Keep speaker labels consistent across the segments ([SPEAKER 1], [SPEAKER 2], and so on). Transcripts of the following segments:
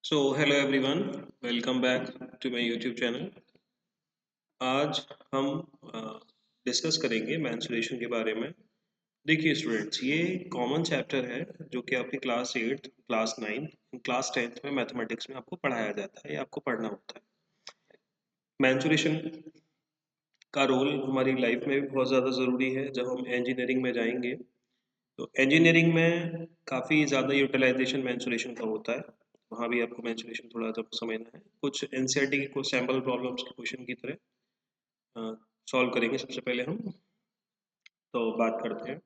[SPEAKER 1] So hello everyone, welcome back to my YouTube channel. आज हम discuss करेंगे menstruation के बारे में। देखिए स्टूडेंट्स, ये कॉमन चैप्टर है जो कि आपकी क्लास 8, क्लास 9, क्लास 10th में मैथमेटिक्स में आपको पढ़ाया जाता है या आपको पढ़ना होता है। मेंस्ट्रुएशन का रोल हमारी लाइफ में भी बहुत ज़्यादा ज़रूरी है। जब हम इंजीनियरिंग में जाएंगे तो इंजीनियरिंग में काफ़ी ज़्यादा यूटिलाइजेशन मेंस्ट्रुएशन का होता है। वहाँ भी आपको मेंस्ट्रुएशन थोड़ा जब समझना है, कुछ एनसीईआरटी के कुछ सैम्पल प्रॉब्लम्स के क्वेश्चन की तरह सॉल्व करेंगे। सबसे पहले हम तो बात करते हैं।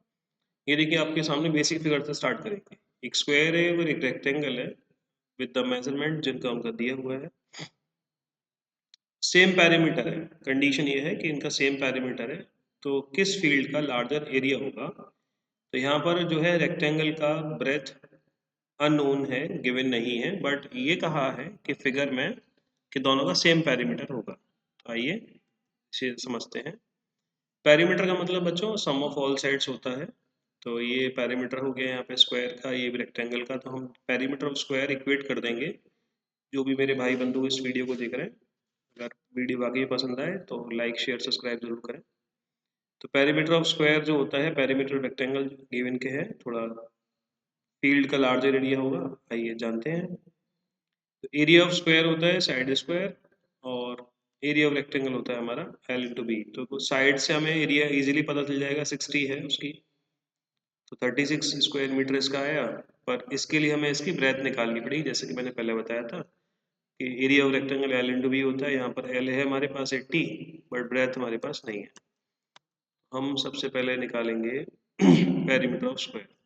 [SPEAKER 1] ये देखिए, आपके सामने बेसिक फिगर से स्टार्ट करेंगे। एक स्क्वायर है और एक रेक्टेंगल है विद द मेजरमेंट जिनका उनका दिया हुआ है। सेम पैरामीटर है। कंडीशन ये है कि इनका सेम पैरामीटर है, तो किस फील्ड का लार्जर एरिया होगा। तो यहाँ पर जो है रेक्टेंगल का ब्रेथ अननोन है, गिवन नहीं है, बट ये कहा है कि फिगर में कि दोनों का सेम पैरामीटर होगा। तो आइए इसे समझते हैं। पैरीमीटर का मतलब बच्चों सम ऑफ ऑल साइड्स होता है। तो ये पैरीमीटर हो गया यहाँ पे स्क्वायर का, ये रेक्टेंगल का। तो हम पैरीमीटर ऑफ स्क्वायर इक्वेट कर देंगे। जो भी मेरे भाई बंधु इस वीडियो को देख रहे हैं, अगर वीडियो वाकई पसंद आए तो लाइक शेयर सब्सक्राइब जरूर करें। तो पैरीमीटर ऑफ स्क्वायर जो होता है, पैरीमीटर रेक्टेंगल गिवन के है, थोड़ा फील्ड का लार्जर एरिया होगा। आइए जानते हैं। तो एरिया ऑफ स्क्वायर होता है साइड स्क्वायर, और एरिया ऑफ रेक्टेंगल होता है हमारा एल इंटू बी। तो साइड से हमें एरिया इजीली पता चल जाएगा, 60 है उसकी, तो 36 स्क्वायर मीटर इसका आया। पर इसके लिए हमें इसकी ब्रेथ निकालनी पड़ेगी, जैसे कि मैंने पहले बताया था कि area of rectangle L into B होता है। यहाँ पर एल है हमारे पास 80, बट ब्रेथ हमारे पास नहीं है। हम सबसे पहले निकालेंगे perimeter of square.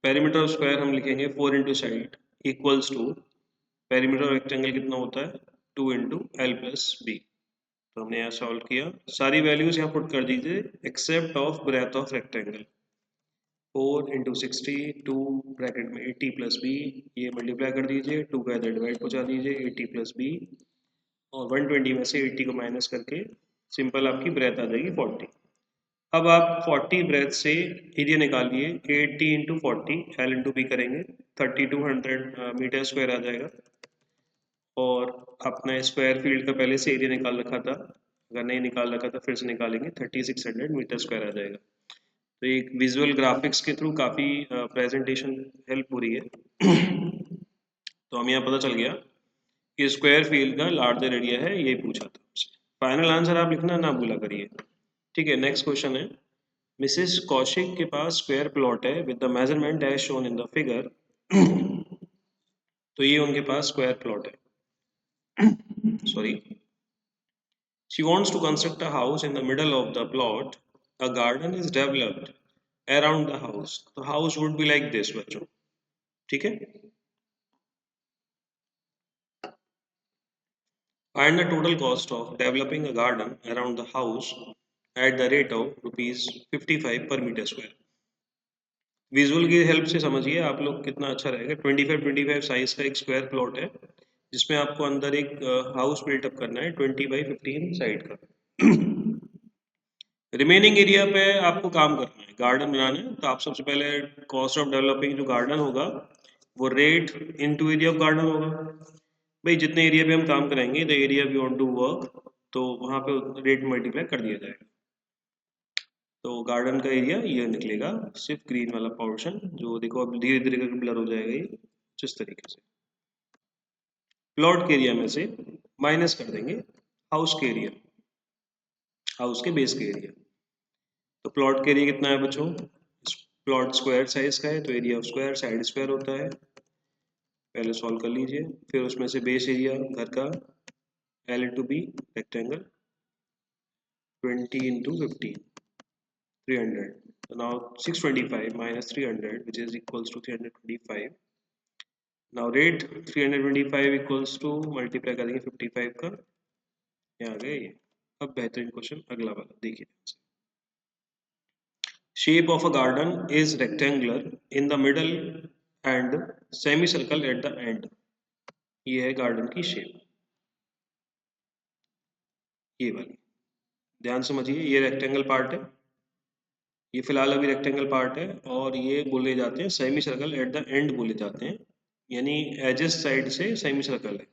[SPEAKER 1] Perimeter of square हम लिखेंगे 4 into side equals to, perimeter of rectangle कितना होता है, 2 इंटू एल प्लस बी। तो हमने यहाँ सॉल्व किया, सारी वैल्यूज यहाँ पुट कर दीजिए except of breadth of rectangle. 4 into 60, 2 bracket में 80 प्लस बी, ये मल्टीप्लाई कर दीजिए, 2 का इधर डिवाइड पहुँचा दीजिए, 80 प्लस बी, और 120 में से 80 को माइनस करके सिंपल आपकी ब्रेथ आ जाएगी 40। अब आप 40 ब्रेथ से एरिया निकालिए, 80 इंटू 40 एल इंटू बी करेंगे, 3200 मीटर स्क्वायर आ जाएगा। और अपना स्क्वायर फील्ड का पहले से एरिया निकाल रखा था, अगर नहीं निकाल रखा था फिर से निकालेंगे, 3600 मीटर स्क्वायर आ जाएगा। तो एक विजुअल ग्राफिक्स के थ्रू काफ़ी प्रेजेंटेशन हेल्प हो रही है। तो हमें यहाँ पता चल गया कि स्क्वायर फील्ड का लार्जर एरिया है, ये पूछा था हमसे। फाइनल आंसर आप लिखना ना भूला करिए। ठीक है, नेक्स्ट क्वेश्चन है। मिसेस कौशिक के पास स्क्वायर प्लॉट है with the measurement as shown in the figure. तो ये उनके पास स्क्वायर प्लॉट है, sorry. She wants to construct a house in the middle of the plot. A garden is developed around the house. The house would be like this बच्चों, ठीक है। Find the total cost of developing a garden around the house at the rate of rupees 55 per meter square. Visual की help से समझिए आप लोग कितना अच्छा रहेगा। 25 साइज का एक स्क्वायर प्लॉट है जिसमें आपको अंदर एक हाउस बिल्टअप करना है 20 by 15 साइड का। रिमेनिंग एरिया पे आपको काम करना है, गार्डन बनाना है। तो आप सबसे पहले कॉस्ट ऑफ डेवलपिंग जो गार्डन होगा वो rate into area of garden होगा। भाई जितने एरिया पे हम काम करेंगे, the area we want to work, तो वहाँ पे रेट मल्टीप्लाई कर दिया जाएगा। तो गार्डन का एरिया ये निकलेगा, सिर्फ ग्रीन वाला पोर्शन जो देखो अब धीरे धीरे करके ब्लर हो जाएगा, ये जिस तरीके से प्लॉट के एरिया में से माइनस कर देंगे हाउस के एरिया, हाउस के बेस के एरिया। तो प्लॉट के एरिया कितना है बच्चों, प्लॉट स्क्वायर साइज का है तो area of square side square होता है। पहले सॉल्व कर लीजिए, फिर उसमें से बेस एरिया घर का L into B rectangle 20 into 15 300। So now 625 minus 300 which is equals to 325. Now rate 325 equals to multiply करेंगे 55 का, यहाँ आ गया ये। अब बेहतरीन क्वेश्चन अगला वाला देखिए। Shape of a garden is rectangular in the middle and semicircle at the end. ये है गार्डन की शेप, ये वाली। ध्यान समझिए, ये रेक्टेंगल पार्ट है, ये फिलहाल अभी रेक्टेंगल पार्ट है, और ये बोले जाते हैं semi circle at the end बोले जाते हैं। यानी एजेस साइड से सेमी सर्कल है।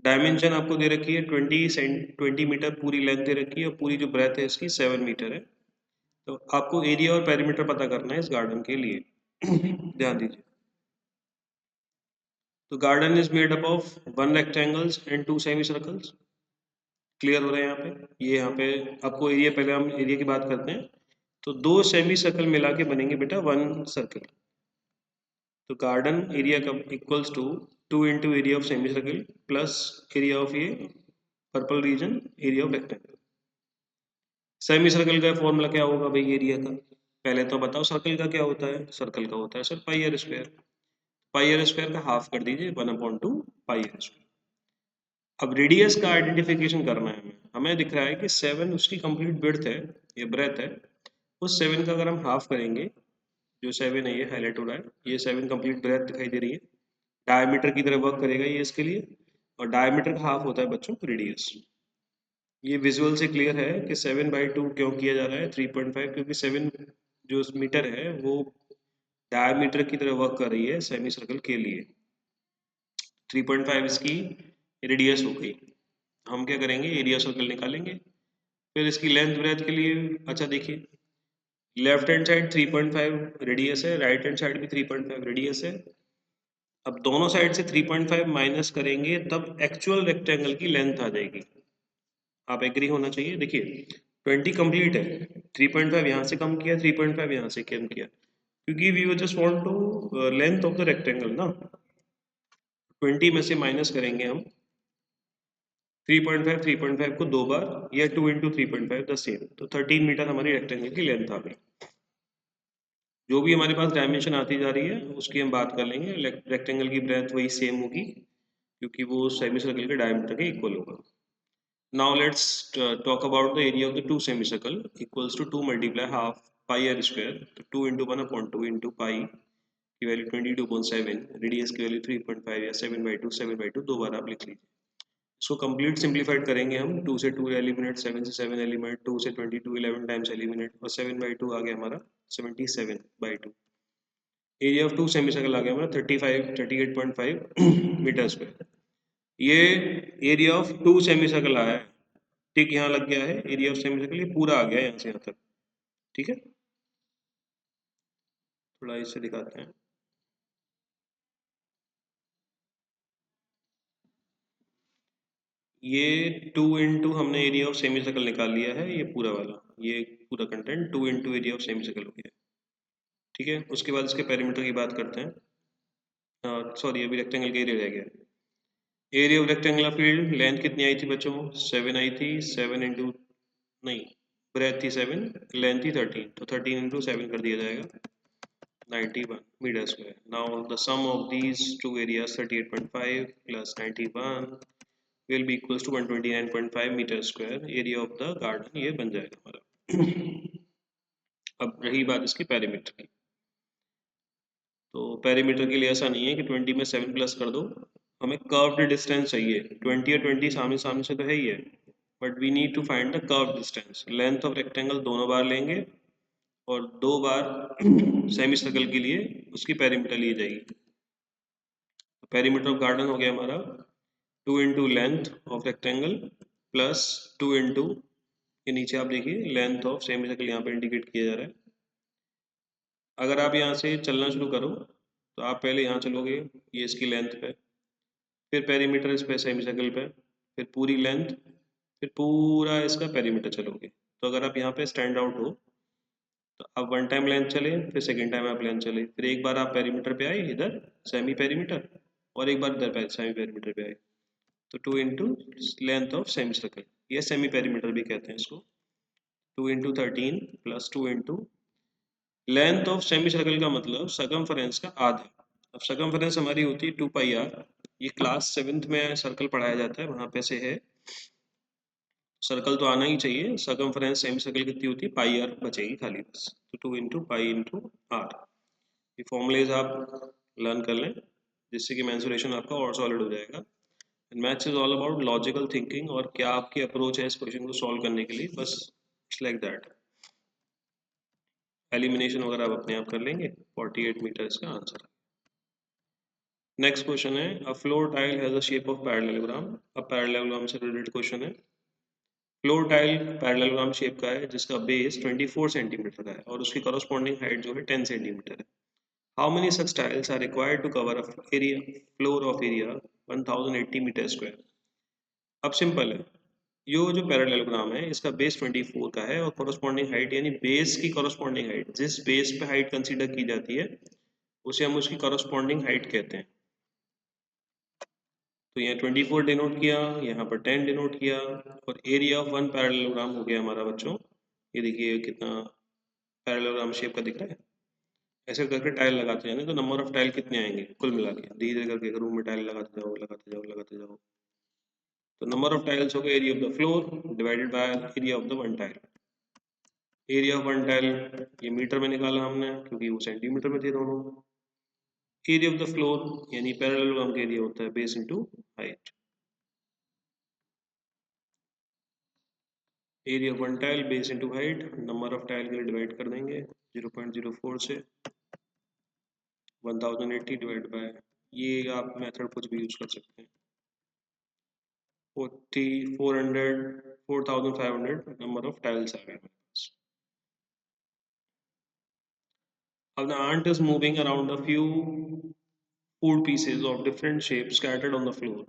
[SPEAKER 1] डायमेंशन आपको दे रखी है 20 मीटर पूरी लेंथ दे रखी है और पूरी जो ब्रेथ है इसकी 7 मीटर है। तो आपको एरिया और पेरीमीटर पता करना है इस गार्डन के लिए। ध्यान दीजिए। तो garden is made up of 1 rectangles and 2 semi circles. Clear हो रहा है यहाँ पे? ये यहाँ पे आपको एरिया, पहले हम एरिया की बात करते हैं। तो 2 सेमी सर्कल मिला के बनेंगे बेटा 1 सर्कल। तो गार्डन एरिया का equals to 2 into area of semi circle plus area of ये purple region, area of rectangle. Semi circle का फॉर्मूला क्या होगा भाई एरिया का? पहले तो बताओ सर्कल का क्या होता है। सर्कल का होता है sir pi R square. Pi R square का हाफ कर दीजिए 1/2 पाई आर स्क्वायर। अब रेडियस का आइडेंटिफिकेशन करना है हमें। हमें दिख रहा है कि 7 उसकी कंप्लीट विड्थ है, ये ब्रेथ है। उस 7 का अगर हम हाफ करेंगे, जो 7 है ये हाईलाइट हो रहा है, ये 7 कंप्लीट ब्रेथ दिखाई दे रही है। डायमीटर की तरह वर्क करेगा ये इसके लिए। और डायमीटर का हाफ होता है बच्चों रेडियस। ये विजुअल से क्लियर है कि 7/2 क्यों किया जा रहा है 3.5, क्योंकि 7 जो मीटर है वो डायमीटर की तरह वर्क कर रही है सेमी सर्कल के लिए। 3.5 इसकी रेडियस हो गई। हम क्या करेंगे, एरिया सर्कल निकालेंगे। फिर इसकी लेंथ ब्रेथ के लिए, अच्छा देखिए, लेफ्ट हैंड साइड 3.5 रेडियस है, राइट हैंड साइड भी 3.5 रेडियस है। अब दोनों साइड से 3.5 माइनस करेंगे तब एक्चुअल रेक्टेंगल की लेंथ आ जाएगी। आप एग्री होना चाहिए। देखिए 20 कंप्लीट है, 3.5 यहाँ से कम किया, 3.5 यहाँ से कम किया, क्योंकि we just want to length of the rectangle ना। 20 में से माइनस करेंगे हम 3.5, 3.5 को 2 बार, या 2 इंटू 3.5 द सेम, तो 13 मीटर हमारी रेक्टेंगल की लेंथ आ गई। जो भी हमारे पास डायमेंशन आती जा रही है उसकी हम बात कर लेंगे। रेक्टेंगल की ब्रेथ वही सेम होगी, क्योंकि वो सेमी सर्कल के डायमीटर के इक्वल होगा। Now let's talk about the area of the two semicircle equals to 2 multiply half pi r square, तो 2 into 1/2 into pi की वैल्यू 22.7, रेडियस की वैल्यू 3.5 या 7/2, 7/2 दो बार आप लिख लीजिए। इसको कंप्लीट सिंप्लीफाइड करेंगे हम, 2 से 2 एलिमिनेट, 7 से 7 एलिमिनेट, 2 से 22 11 टाइम्स एलिमिनेट, और 7/2 आ गया हमारा 77/2। एरिया ऑफ टू सेमीसर्कल आ गया हमारा 38.5 मीटर स्क्वायर। ये एरिया ऑफ टू सेमीसर्कल आया है। ठीक, यहाँ लग गया है एरिया ऑफ सेमीसर्कल, ये पूरा आ गया यहाँ से यहाँ तक। ठीक है, थोड़ा इससे दिखाते हैं। ये 2 इंटू हमने एरिया ऑफ सेमी सर्कल निकाल लिया है, ये पूरा वाला, ये पूरा content 2 into area of semi circle हो गया। ठीक है, उसके बाद इसके पेरीमीटर की बात करते हैं। सॉरी, अभी रेक्टेंगल का एरिया रह गया। Area of rectangular field, length कितनी आई थी बच्चों? 7 आई थी। 7 इंटू, नहीं, ब्रेथ थी 7, लेंथ थी 13, तो 13 इंटू 7 कर दिया जाएगा 91 metre square. Now the sum of these two areas 38.5 plus 91 will be equals to 129.5 metre square. Area of the garden ये बन जाएगा हमारा। अब रही बात इसकी पेरीमीटर की। तो पेरीमीटर के लिए ऐसा नहीं है कि 20 में 7 प्लस कर दो, हमें कर्व्ड डिस्टेंस चाहिए। 20 और 20 सामने सामने से तो है ही है, but we need to find the curved distance. Length of rectangle दोनों बार लेंगे और 2 बार सेमी सर्कल के लिए उसकी पेरीमीटर ली जाएगी। पेरीमीटर ऑफ गार्डन हो गया हमारा 2 into length of rectangle plus 2 into, ये नीचे आप देखिए लेंथ ऑफ सेमी सर्कल यहाँ पे इंडिकेट किया जा रहा है। अगर आप यहाँ से चलना शुरू करो तो आप पहले यहाँ चलोगे, ये इसकी लेंथ पे, फिर पेरीमीटर इस पे सेमी सर्कल पे, फिर पूरी लेंथ, फिर पूरा इसका पेरीमीटर चलोगे। तो अगर आप यहाँ पे स्टैंड आउट हो तो आप 1 टाइम लेंथ चले, फिर सेकेंड टाइम आप लेंथ चले, फिर एक बार आप पेरीमीटर पे आए इधर सेमी पेरीमीटर, और एक बार इधर सेमी पेरीमीटर पे आए। तो 2 into length of semi circle, ये सेमी पेरीमीटर भी कहते हैं इसको। 2 into 13 plus 2 into length of semi circle का मतलब सर्कमफेरेंस का आधा। अब सर्कमफेरेंस हमारी होती है 2 पाई आर। ये क्लास 7th में सर्कल पढ़ाया जाता है, वहां पे से है। सर्कल तो आना ही चाहिए। सर्कमफेरेंस सेमी सर्कल कितनी होती है, पाई आर बचेगी खाली बस। तो 2 इंटू पाई इंटू आर, ये फॉर्मूलेज आप लर्न कर लें, जिससे कि मेंसुरेशन आपका और सॉलिड हो जाएगा। Maths is all about logical thinking, और क्या आपकी अप्रोच है इस क्वेश्चन को सॉल्व करने के लिए, बस इट्स लाइक दैट। एलिमिनेशन वगैरह आप अपने आप कर लेंगे। 48 मीटर इसका आंसर है। नेक्स्ट क्वेश्चन है, अ floor tile has a shape of parallelogram. अब पैरेललोग्राम से रिलेटेड क्वेश्चन है। फ्लोर टाइल पैरेललोग्राम शेप का है जिसका बेस 24 सेंटीमीटर का है और उसकी कॉरस्पॉन्डिंग हाइट जो है 10 सेंटीमीटर है। How many such tiles are required to cover a area floor of area 1080 metre square. अब सिंपल है, यो जो पैरेललोग्राम है इसका बेस 24 का है और कॉरस्पॉन्डिंग हाइट यानी बेस की कॉरस्पॉन्डिंग हाइट, जिस बेस पे हाइट कंसीडर की जाती है उसे हम उसकी कॉरस्पॉन्डिंग हाइट कहते हैं। तो यहाँ 24 डिनोट किया, यहाँ पर 10 डिनोट किया और एरिया ऑफ वन पैरेललोग्राम हो गया हमारा बच्चों। ये देखिए कितना पैरेललोग्राम शेप का दिख रहा है। ऐसे करके टाइल लगाते जाने तो नंबर ऑफ टाइल कितने आएंगे कुल मिला के, धीरे धीरे करके रूम में टाइल लगाते जाओ लगाते जाओ लगाते जाओ। तो नंबर ऑफ टाइल्स हो गए area of the floor divided by area of the one tile. Area of one tile ये मीटर में निकाला हमने क्योंकि वो सेंटीमीटर में थे दोनों। एरिया ऑफ द फ्लोर यानी पैरेललोग्राम का एरिया होता है base into height. Area of one tile base into height, number of tile के लिए डिवाइड कर देंगे 0.04 से 1080 डिवाइड बाय, ये आप मेथड कुछ भी यूज कर सकते हैं, 4500 नंबर ऑफ टाइल्स आ गए हमारे पास। अब the ant is moving around a few food pieces of different shapes scattered on the floor.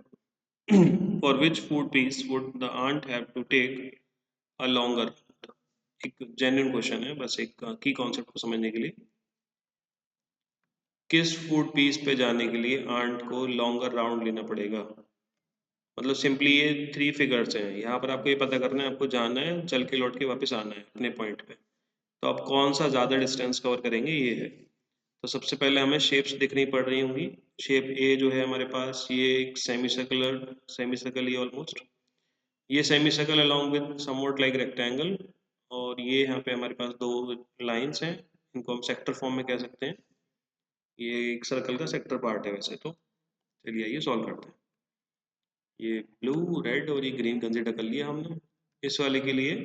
[SPEAKER 1] For which food piece would the ant have to take a longer? एक genuine question है, बस एक की concept को समझने के लिए। किस फूड पीस पे जाने के लिए आंट को लॉन्गर राउंड लेना पड़ेगा? मतलब सिंपली ये थ्री फिगर्स हैं, यहाँ पर आपको ये पता करना है आपको जाना है चल के लौट के वापस आना है अपने पॉइंट पे। तो आप कौन सा ज़्यादा डिस्टेंस कवर करेंगे ये है। तो सबसे पहले हमें शेप्स दिखनी पड़ रही होंगी। शेप ए जो है हमारे पास ये एक सेमी सर्कल ही ऑलमोस्ट, ये semi circle along with somewhat like rectangle. और ये यहाँ पे हमारे पास दो लाइंस हैं, इनको हम सेक्टर फॉर्म में कह सकते हैं। ये एक सर्कल का सेक्टर पार्ट है वैसे तो। चलिए ये सॉल्व करते हैं। ये ब्लू रेड और ये ग्रीन कंसिडर कर लिया हमने। इस वाले के लिए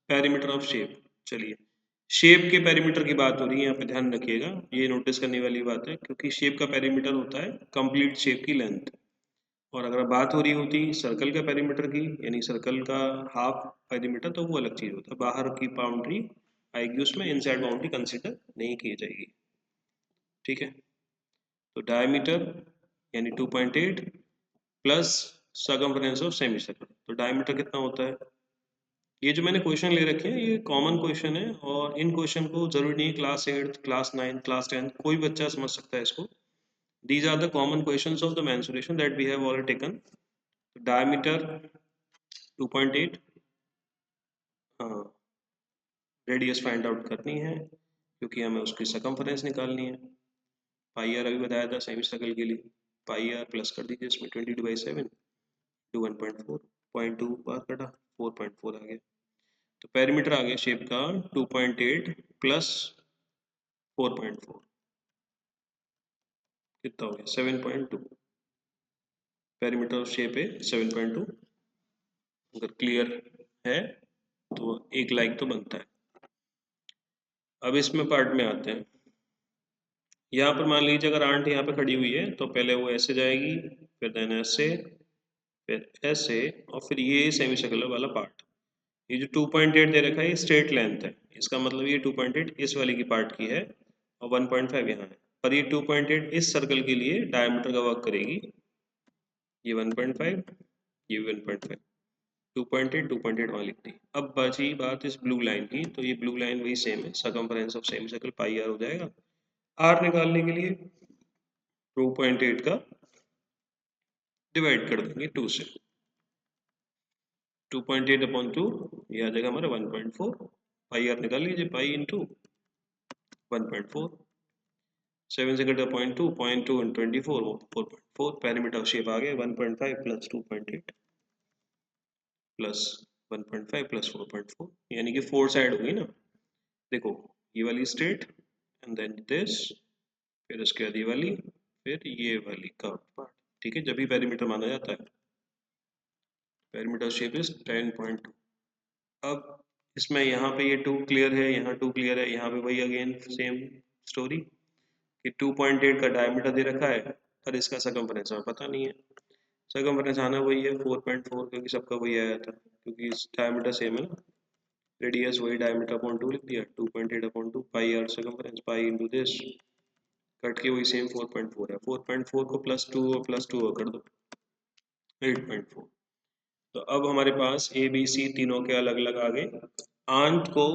[SPEAKER 1] पेरीमीटर ऑफ शेप, चलिए शेप के पेरीमीटर की बात हो रही है यहाँ पे, ध्यान रखिएगा ये नोटिस करने वाली बात है क्योंकि शेप का पेरीमीटर होता है कंप्लीट शेप की लेंथ। और अगर बात हो रही होती सर्कल के पेरीमीटर की यानी सर्कल का हाफ पेरीमीटर तो वो अलग चीज़ होता है, बाहर की बाउंड्री आएगी उसमें, इनसाइड बाउंड्री कंसिडर नहीं की जाएगी। ठीक है, तो डायमीटर यानी 2.8 plus circumference of semi circle, तो डायमीटर कितना होता है। ये जो मैंने क्वेश्चन ले रखे हैं ये कॉमन क्वेश्चन है और इन क्वेश्चन को जरूरी नहीं क्लास 8 क्लास 9 क्लास 10 कोई बच्चा समझ सकता है इसको। These are the common questions of the mensuration that we have already taken. Diameter 2.8, हाँ रेडियस फाइंड आउट करनी है क्योंककि हमें उसकी सर्कमफरेंस निकालनी है। पाई आर अभी बताया था सेमी सर्कल के लिए, पाई आर प्लस कर दीजिए इसमें 22/7 टू 1.4, 0.2 बार कटा 4.4 आ गया। तो पेरीमीटर आ गया शेप का 2.8 प्लस 4.4, कितना हो गया 7.2। पेरीमीटर ऑफ शेप है 7.2। अगर क्लियर है तो एक लाइक तो बनता है। अब इसमें पार्ट में आते हैं। यहाँ पर मान लीजिए अगर आंट यहाँ पे खड़ी हुई है तो पहले वो ऐसे जाएगी, फिर देन ऐसे, फिर ऐसे और फिर ये सेमी सर्कुलर वाला पार्ट। ये जो 2.8 दे रखा है ये स्ट्रेट लेंथ है, इसका मतलब ये 2.8 इस वाली की पार्ट की है और 1.5 यहाँ है। पर ये 2.8 इस सर्कल के लिए डायमीटर का वर्क करेगी, ये 1.5 ये 1.5, 2.8 2.8 वहाँ लिख दी। अब बची बात इस ब्लू लाइन की, तो ये ब्लू लाइन वही सेम है, circumference of semi circle pi R हो जाएगा। आर निकालने के लिए 2.8 का डिवाइड कर देंगे 2 से, 2.8 अपॉन 2 ये आ जाएगा हमारा 1.4। पाई आर निकाल लीजिए, पाई इंटू 1.4, 7 से कटा 0.2, 0.2 and 24 4.4। पैरामीटर ऑफ शेप आ गया 1.5 प्लस 2.8 प्लस 1.5 प्लस 4.4, यानी कि 4 साइड होगी ना। देखो ये वाली स्ट्रेट एंड देन दिस, फिर उसके बाद ये वाली, फिर ये वाली कर्व पार्ट। ठीक है, जब भी पैरामीटर माना जाता है। Parameter shape is 10.2। अब इसमें यहाँ पे ये 2 क्लियर है, यहाँ 2 क्लियर है, यहाँ पे वही अगेन सेम स्टोरी। कि 2.8 का डायमीटर दे रखा है पर इसका सर्कमफरेंस हमें पता नहीं है। सर्कमफरेंस आना वही है 4.4, क्योंकि सबका वही आया था, क्योंकि डायमीटर सेम है ना, रेडियस वही, डायमीटर अपॉन 2 लिख दिया, 2.8 upon 2 pi R circumference, pi into this, cut के वही सेम 4.4 है, 4.4 को +2 और +2 कर दो 8.4। तो अब हमारे पास ए बी सी तीनों के अलग अलग आ गए। आंत को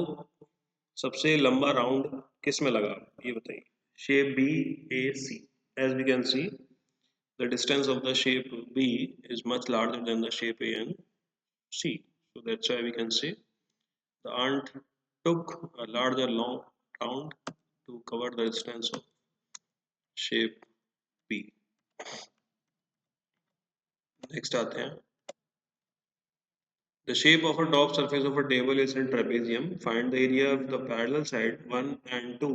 [SPEAKER 1] सबसे लंबा राउंड किस में लगा, ये बताइए। Shape B A C, as we can see the distance of the shape B is much larger than the shape A and C. So that's why we can say the ant took a larger long round to cover the distance of shape B. Next आते हैं, the shape of a top surface of a table is in trapezium. Find the area of the parallel side 1 and 2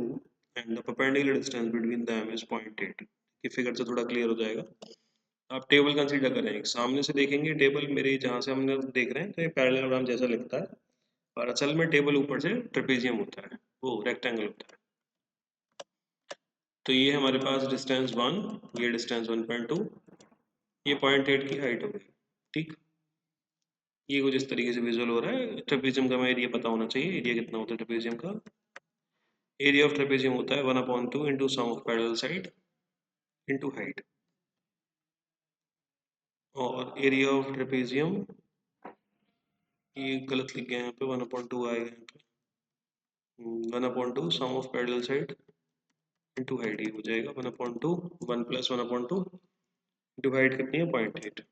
[SPEAKER 1] and the perpendicular distance between them is 0.8. कि figure से थोड़ा clear हो जाएगा। आप table consider करें, सामने से देखेंगे टेबल, मेरे जहाँ से हमने देख रहे हैं तो ये पैरेललोग्राम जैसा लगता है, और असल में टेबल ऊपर से ट्रेपेजियम होता है, वो रेक्टेंगल होता है। तो ये हमारे पास डिस्टेंस 1, ये डिस्टेंस 1.2, ये 0.8 की हाइट हो गई। ठीक, ये कुछ इस तरीके से विजुअल हो रहा है। ट्रेपेजियम का हमें एरिया पता होना चाहिए, एरिया कितना होता है ट्रेपेजियम का। एरिया ऑफ ट्रेपेजियम होता है 1/2 into sum of parallel side into height, और एरिया ऑफ ट्रेपेजियम, ये गलत लिख गए यहाँ पे, 1/2 आएगा यहाँ पे, 1/2 sum of parallel side into height, ये हो जाएगा 1/2, 1 + 1/2 इंटू हाइट कितनी है 0.8,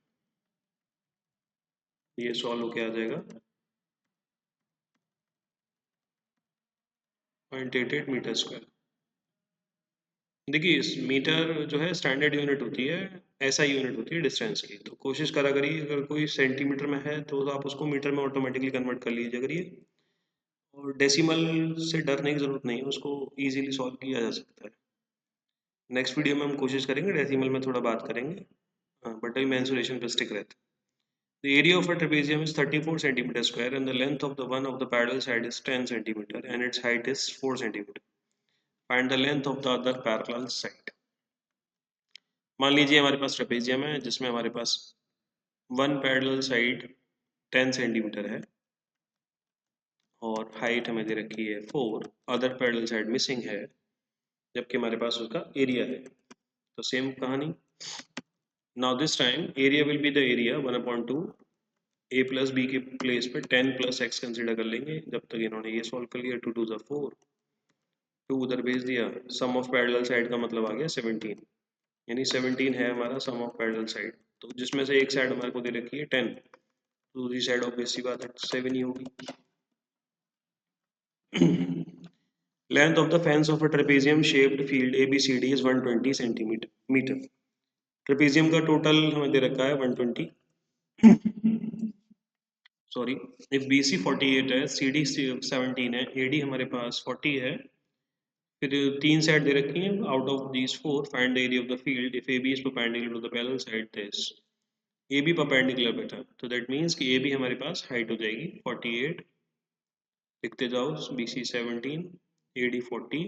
[SPEAKER 1] ये सॉल्व होके आ जाएगा 0.88 मीटर स्क्वायर। देखिए, इस मीटर जो है स्टैंडर्ड यूनिट होती है, ऐसा यूनिट होती है डिस्टेंस की, तो कोशिश करा करिए अगर कोई सेंटीमीटर में है तो आप उसको मीटर में ऑटोमेटिकली कन्वर्ट कर लीजिए करिए, और डेसिमल से डरने की ज़रूरत नहीं है, उसको ईजिली सॉल्व किया जा सकता है। नेक्स्ट वीडियो में हम कोशिश करेंगे डेसिमल में थोड़ा बात करेंगे, हाँ, बट अभी मेंसुरेशन पे स्टिक रहते हैं। The area of a trapezium is 34 centimeter square and the length of the one of the parallel side is 10 centimeter and its height is 4 centimeter. Find the length of the other parallel side. मान लीजिए हमारे पास trapezium है जिसमें हमारे पास one parallel side 10 centimetre है और height हमें दे रखी है 4, अदर पैरेलल साइड मिसिंग है, जबकि हमारे पास उसका एरिया है। तो सेम कहानी, now this time area will be the area 1/2, a plus B के प्लेस पे 10 + x कंसिडर कर लेंगे, जब तक इन्होंने ये सॉल्व कर लिया, 2 2 4, 2 उधर भेज दिया, सम ऑफ पैरेलल साइड का मतलब आ गया 17, यानी 17 है हमारा सम ऑफ पैरेलल साइड, तो जिसमें से एक साइड हमारे को दे रखी है 10, दूसरी साइड ऑब्वियस सी बात है 7 ही होगी। Length of the fence of a trapezium shaped field ABCD is 120 centimetre. Trapezium का टोटल हमें दे रखा है 120, सॉरी, इफ BC 48 है, CD 17 है, AD हमारे पास 40 है, फिर तीन साइड दे रखी हैं, out of these 4 find the area of the field if AB is perpendicular to the parallel side this, AB perpendicular बेटा, तो दैट मीन्स कि AB हमारे पास हाइट हो जाएगी 48, लिखते जाओ, BC 17, AD 40,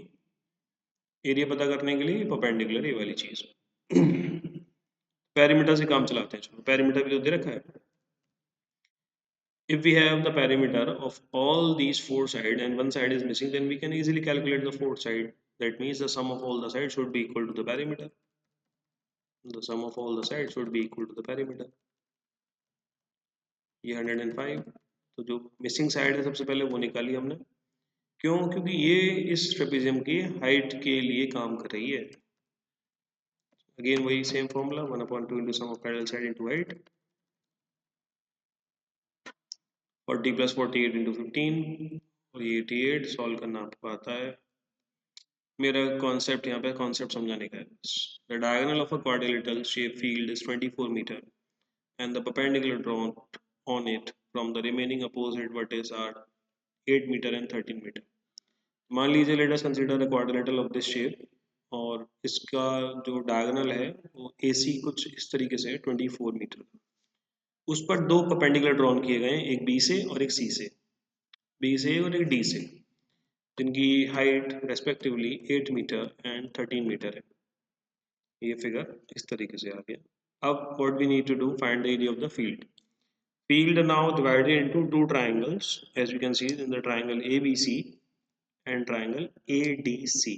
[SPEAKER 1] एरिया पता करने के लिए परपेंडिकुलर ये वाली चीज। पैरीमीटर से काम चलाते हैं, चलो पैरीमीटर भी तो दे रखा है। If we have the perimeter of all these four sides and one side is missing, then we can easily calculate the fourth side. That means the sum of all the sides should be equal to the perimeter. The sum of all the sides should be equal to the perimeter. ये 105, तो जो missing side है सबसे पहले वो निकाली हमने, क्यों, क्योंकि ये इस ट्रेपेजियम की हाइट के लिए काम कर रही है। अगेन वही same formula 1/2 into sum of parallel side into height, 40 + 48 into 15, और ये 88 सॉल्व करना आपको आता है। मेरा कॉन्सेप्ट यहाँ पे कॉन्सेप्ट समझाने का है। The diagonal of a quadrilateral shape field is 24 metre and the perpendicular drawn on it from the remaining opposite vertices are 8 meter and 13 meter. मान लीजिए let us consider the quadrilateral of this shape, और इसका जो diagonal है वो AC कुछ इस तरीके से 24 मीटर, उस पर दो परपेंडिकुलर ड्रॉन किए गए हैं, एक B से और एक C से, B से और एक D से। जिनकी height respectively 8 metre and 13 metre है। ये फिगर इस तरीके से आ गया। अब what we need to do, find the area of the field. Field now divided into two triangles, as you can see in the triangle ABC and triangle ADC.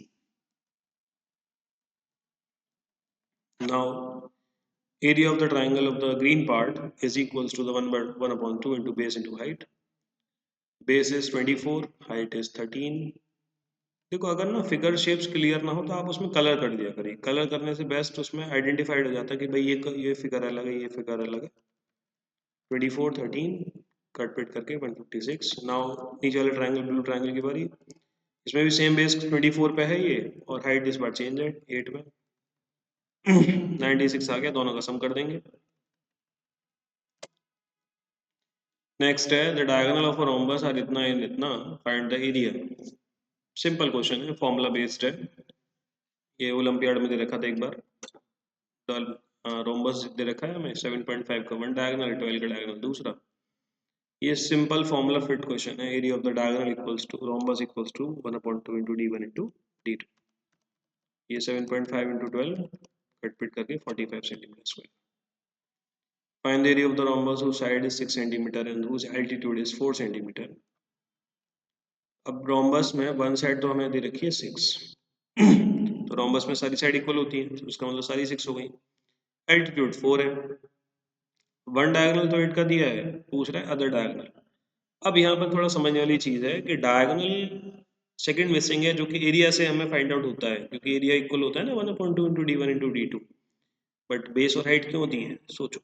[SPEAKER 1] Now, area of the triangle of the green part is equals to the 1 upon 2 into base into height. Base is 24, height is 13. देखो अगर ना figure shapes clear ना हो तो आप उसमें colour कर दिया करिए। कलर करने से बेस्ट उसमें आइडेंटिफाइड हो जाता है कि भाई ये फिगर अलग है, ये फिगर अलग है। 24, 13 कट पिट करके 156। नाउ नीचे वाले ट्रायंगल, ब्लू ट्रायंगल की बारी। इसमें भी सेम बेस 24 पे है ये, और हाइट इस बार चेंज है 8 में। 96 आ गया, दोनों का सम कर देंगे। नेक्स्ट है the diagonal of a rhombus are इतना इन इतना, find the area. Simple question है, फॉर्मूला बेस्ड है। ये ओलंपियाड में दे रखा था एक बार। रोम्बस दे रखा है हमें 7.5 का वन डायगोनल, 12 का डायगोनल दूसरा। ये सिंपल फॉर्मूला फिट क्वेश्चन है। Area of the diagonal equals to rhombus equals to 1/2 into d1 into d2। ये 7.5 into 12 कट पिट करके 45 centimetre square. Find the area of the rhombus whose side is 6 centimeter and whose altitude is 4 centimeter. अब rhombus में one side तो हमें दे रखी है 6, तो rhombus में सारी साइड इक्वल होती है, तो उसका मतलब सारी 6 हो गई। एल्टीट्यूड 4 है। वन डायगोनल तो 8 का दिया है, पूछ रहा है अदर डायगोनल। अब यहाँ पर थोड़ा समझने वाली चीज़ है कि डायगोनल सेकंड मिसिंग है, जो कि एरिया से हमें फाइंड आउट होता है, क्योंकि एरिया इक्वल होता है ना 1/2 into d1 into d2। But base और हाइट क्यों दी है, सोचो।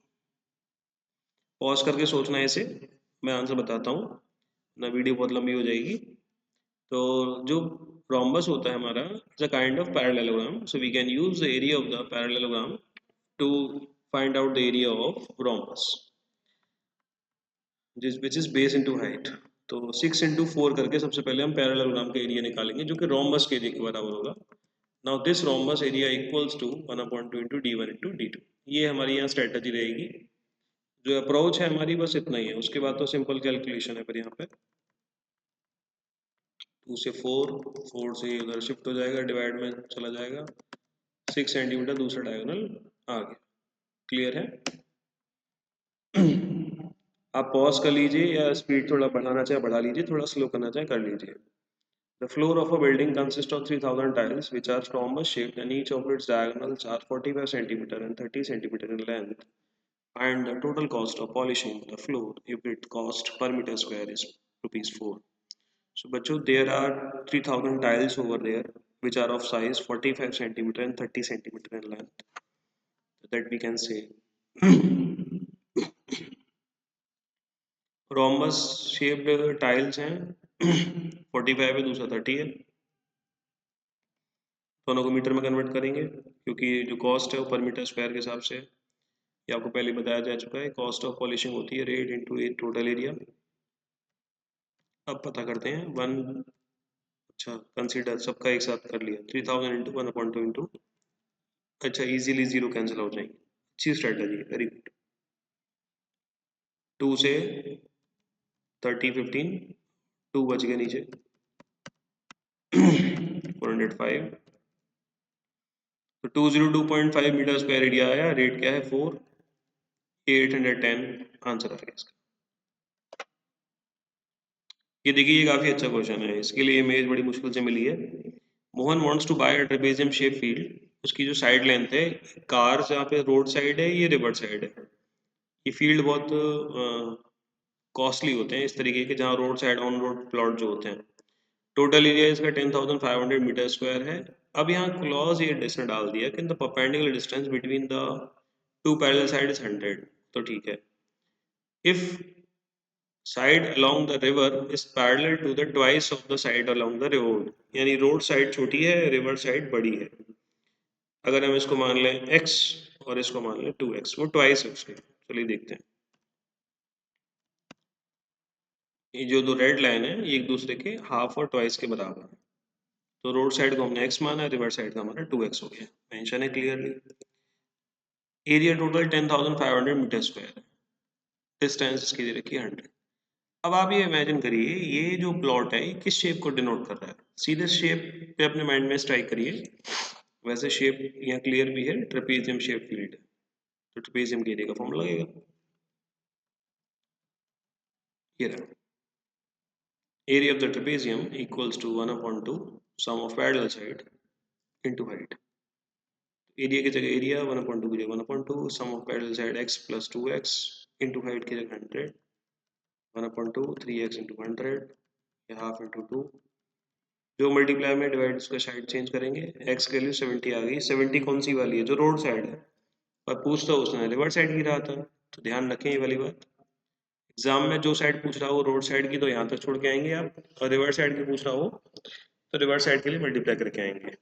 [SPEAKER 1] पॉज करके सोचना है इसे, मैं आंसर बताता हूँ ना, वीडियो बहुत लंबी हो जाएगी। तो जो rhombus होता है हमारा, it's a kind of parallelogram, so we can use the area of the parallelogram to find out the area of rhombus, which is base into height. तो 6 into 4 करके सबसे पहले हम पैरेललोग्राम का एरिया निकालेंगे, जो कि rhombus के एरिया के बराबर होगा। Now this rhombus area equals to 1/2 into d1 into d2। ये हमारी यहाँ स्ट्रेटजी रहेगी। जो अप्रोच है हमारी बस इतना ही है, उसके बाद तो सिंपल कैलकुलेशन है। पर यहाँ पे 2 से 4, 4 से उधर शिफ्ट हो जाएगा, डिवाइड में चला जाएगा, 6 सेंटीमीटर दूसरा डायगोनल आ गया। क्लियर है? आप पॉज कर लीजिए, या स्पीड थोड़ा बढ़ाना चाहे बढ़ा लीजिए, थोड़ा स्लो करना चाहे कर लीजिए। The floor of a building consists of 3000 tiles which are rhombus shaped, and each of its diagonals are 45 centimeter and 30 centimeter in length. And the total cost of polishing the floor, if it cost per meter square, is rupees 4. So बच्चों, there are 3000 tiles over there which are of size 45 centimeter and 30 centimeter in length, that we can say rhombus shaped tiles हैं 45 है, दूसरा 30 है। दोनों को metre में convert करेंगे, क्योंकि जो कॉस्ट है वो पर मीटर स्क्वायर के हिसाब से है। ये आपको पहले बताया जा चुका है। कॉस्ट ऑफ पॉलिशिंग होती है रेट इंटू ए टोटल एरिया। अब पता करते हैं वन, अच्छा कंसीडर सबका एक साथ कर लिया, 3000 इंटू 1/2 इंटू, अच्छा इजीली जीरो कैंसिल हो जाएंगे। अच्छी स्ट्रेटजी है, वेरी गुड। 2 से 30, 15, 2 बच गए नीचे 405। तो 202.5 मीटर स्क्वायर एरिया आया, रेट क्या है 4, 810 आंसर आ गया इसका। ये देखिए, ये काफी अच्छा क्वेश्चन है। इसके लिए इमेज बड़ी मुश्किल से मिली है। Mohan wants to buy a trapezium shape field. उसकी जो साइड लेंथ है, कार जहाँ पे रोड साइड है, ये रिवर साइड है। ये फील्ड बहुत कॉस्टली होते हैं इस तरीके के, जहाँ road side on road plot जो होते हैं। टोटल एरिया इसका 10,500 मीटर स्क्वायर है। अब यहाँ क्लॉज ये डिस्टेंस डाल दिया कि the perpendicular distance between the two parallel side is 100। तो ठीक है, if side along the river is parallel to the twice of the side along the road, यानी रोड साइड छोटी है, रिवर साइड बड़ी है। अगर हम इसको मान लें x और इसको मान लें 2x, वो ट्वाइस है उसके। चलिए देखते हैं। ये जो दो रेड लाइन है, ये एक दूसरे के हाफ और ट्वाइस के बराबर है। तो रोड साइड को हमने x माना, रिवर साइड का हमारा 2x हो गया। मेंशन है clearly. Area total 10,500 metre square है। डिस्टेंस इसकी दे रखी है 100। अब आप ये इमेजिन करिए, ये जो प्लॉट है ये किस शेप को डिनोट कर रहा है। सीधे शेप पे अपने माइंड में स्ट्राइक करिए। वैसे शेप यहाँ क्लियर भी है, ट्रेपेजियम शेप फील्ड, तो ट्रेपेजियम के एरिया का फॉर्मूला लगेगा, ये रहा। Area of the trapezium equals to 1/2 sum of parallel side into height. Area की जगह एरिया, 1/2 की जगह 1/2, sum of parallel side x plus 2x into height की जगह 100, 1/2 3x इंटू 100, या हाफ इंटू 2। जो मल्टीप्लाई में डिवाइड उसका साइड चेंज करेंगे, x की वैल्यू 70 आ गई। 70 कौन सी वाली है, जो रोड साइड है, पर पूछ तो उसने रिवर्स साइड की रहा था, तो ध्यान रखें ये वाली बात। एग्जाम में जो साइड पूछ रहा हो रोड साइड की, तो यहाँ तक छोड़ के आएंगे आप, और रिवर्स साइड की पूछ रहा हो तो रिवर्स साइड के लिए मल्टीप्लाई करके आएंगे।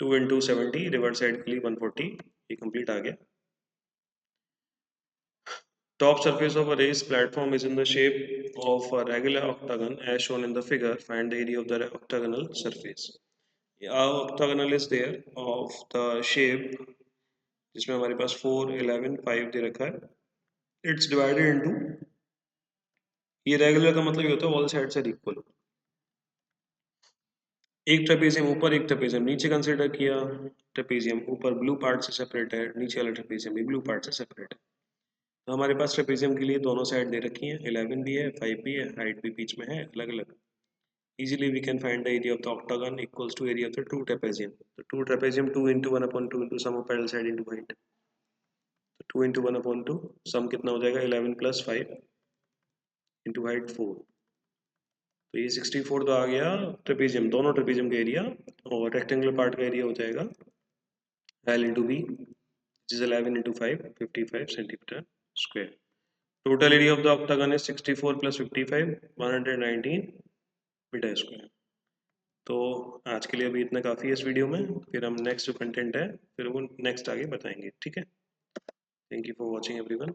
[SPEAKER 1] 2 इंटू 70, रिवर्स साइड के लिए 140, ये कंप्लीट आ गया। Top surface of a raised platform is in the shape of a regular octagon as shown in the figure. Find the area of the octagonal surface. Our octagonal is there of the shape जिसमें हमारे पास 4, 11, 5 दे रखा है। It's divided into, ये regular का मतलब ये होता है ऑल साइड्स आर इक्वल। एक ट्रेपेजियम ऊपर एक ट्रेपेजियम नीचे कंसिडर किया। ट्रेपेजियम ऊपर ब्लू पार्ट से सेपरेट है, नीचे वाला ट्रेपेजियम भी ब्लू पार्ट से सेपरेट है। तो हमारे पास ट्रेपेजियम के लिए दोनों साइड दे रखी हैं, 11 भी है 5 भी है, हाइट भी बीच में है अलग अलग। Easily we can find the area of the octagon equals to area of the two trapezium. So two trapezium 2 into 1/2 into sum of parallel side into height. So 2 into 1/2 sum कितना हो जाएगा 11 plus 5 into height 4. तो ये 64 तो आ गया trapezium, दोनों trapezium का area, और रेक्टेंगुलर पार्ट का एरिया हो जाएगा L into B, which is 11 into 5, 55 centimeter square. Total area of the octagon is 64 plus 55, 119 metre square. तो आज के लिए अभी इतना काफ़ी है इस वीडियो में, फिर हम नेक्स्ट जो कंटेंट है फिर वो नेक्स्ट आगे बताएंगे, ठीक है। Thank you for watching everyone.